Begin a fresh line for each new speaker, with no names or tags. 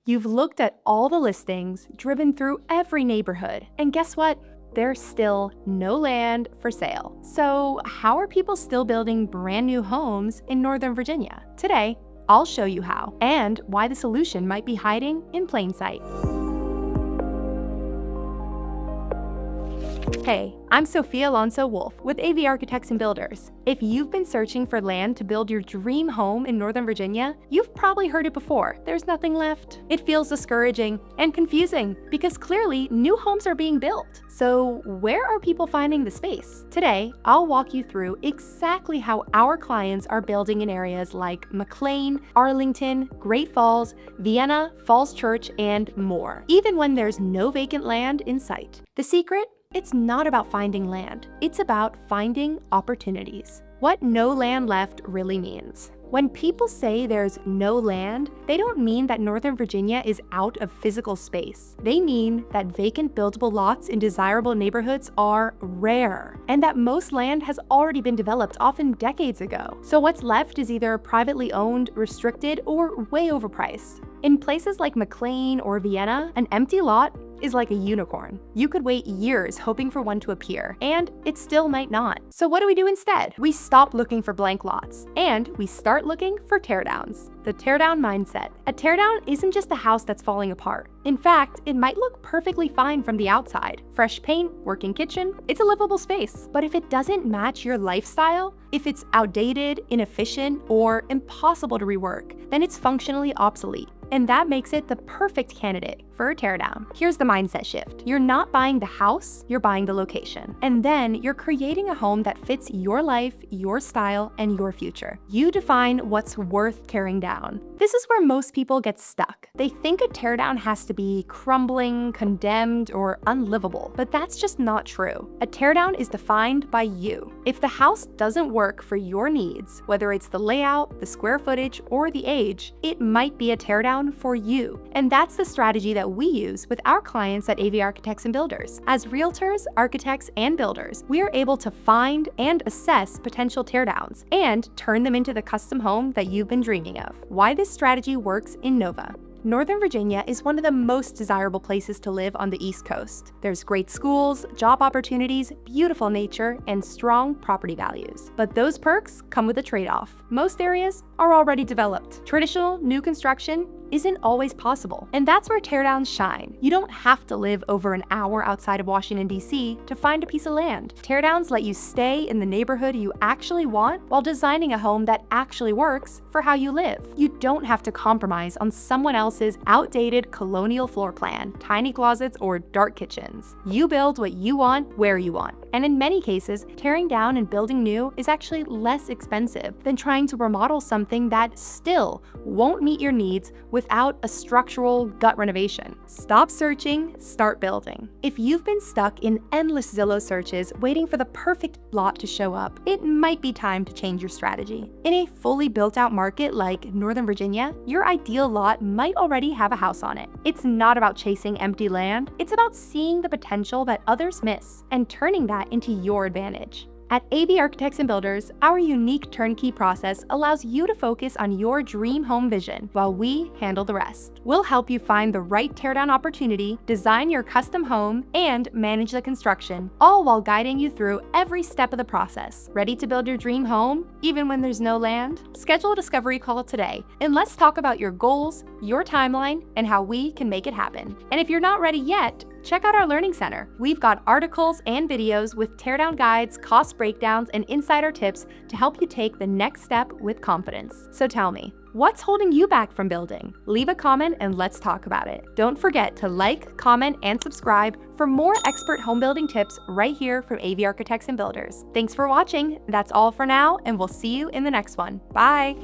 You've looked at all the listings, driven through every neighborhood, and guess what? There's still no land for sale. So how are people still building brand new homes in Northern Virginia? Today, I'll show you how and why the solution might be hiding in plain sight. Hey, I'm Sofia Alonso Wolf with AV Architects and Builders. If you've been searching for land to build your dream home in Northern Virginia, you've probably heard it before. There's nothing left. It feels discouraging and confusing because clearly new homes are being built. So where are people finding the space? Today, I'll walk you through exactly how our clients are building in areas like McLean, Arlington, Great Falls, Vienna, Falls Church, and more, even when there's no vacant land in sight. The secret? It's not about finding land. It's about finding opportunities. What no land left really means. When people say there's no land, they don't mean that Northern Virginia is out of physical space. They mean that vacant buildable lots in desirable neighborhoods are rare, and that most land has already been developed, often decades ago. So what's left is either privately owned, restricted, or way overpriced. In places like McLean or Vienna, an empty lot is like a unicorn. You could wait years hoping for one to appear, and it still might not. So what do we do instead? We stop looking for blank lots, and we start looking for teardowns. The teardown mindset. A teardown isn't just a house that's falling apart. In fact, it might look perfectly fine from the outside. Fresh paint, working kitchen, it's a livable space. But if it doesn't match your lifestyle, if it's outdated, inefficient, or impossible to rework, then it's functionally obsolete. And that makes it the perfect candidate for a teardown. Here's the mindset shift. You're not buying the house, you're buying the location. And then you're creating a home that fits your life, your style, and your future. You define what's worth tearing down. This is where most people get stuck. They think a teardown has to be crumbling, condemned, or unlivable, but that's just not true. A teardown is defined by you. If the house doesn't work for your needs, whether it's the layout, the square footage, or the age, it might be a teardown for you. And that's the strategy that we use with our clients at AV Architects and Builders. As realtors, architects, and builders, we are able to find and assess potential teardowns and turn them into the custom home that you've been dreaming of. Why this strategy works in Nova. Northern Virginia is one of the most desirable places to live on the East Coast. There's great schools, job opportunities, beautiful nature, and strong property values. But those perks come with a trade-off. Most areas are already developed. Traditional new construction isn't always possible. And that's where teardowns shine. You don't have to live over an hour outside of Washington, D.C. to find a piece of land. Teardowns let you stay in the neighborhood you actually want while designing a home that actually works for how you live. You don't have to compromise on someone else's outdated colonial floor plan, tiny closets, or dark kitchens. You build what you want, where you want. And in many cases, tearing down and building new is actually less expensive than trying to remodel something that still won't meet your needs without a structural gut renovation. Stop searching, start building. If you've been stuck in endless Zillow searches waiting for the perfect lot to show up, it might be time to change your strategy. In a fully built-out market like Northern Virginia, your ideal lot might already have a house on it. It's not about chasing empty land, it's about seeing the potential that others miss and turning that into your advantage. At AV Architects and Builders, our unique turnkey process allows you to focus on your dream home vision while we handle the rest. We'll help you find the right teardown opportunity, design your custom home, and manage the construction, all while guiding you through every step of the process. Ready to build your dream home, even when there's no land? Schedule a discovery call today, and let's talk about your goals, your timeline, and how we can make it happen. And if you're not ready yet, check out our Learning Center. We've got articles and videos with teardown guides, cost breakdowns, and insider tips to help you take the next step with confidence. So tell me, what's holding you back from building? Leave a comment and let's talk about it. Don't forget to like, comment, and subscribe for more expert home building tips right here from AV Architects and Builders. Thanks for watching. That's all for now, and we'll see you in the next one. Bye.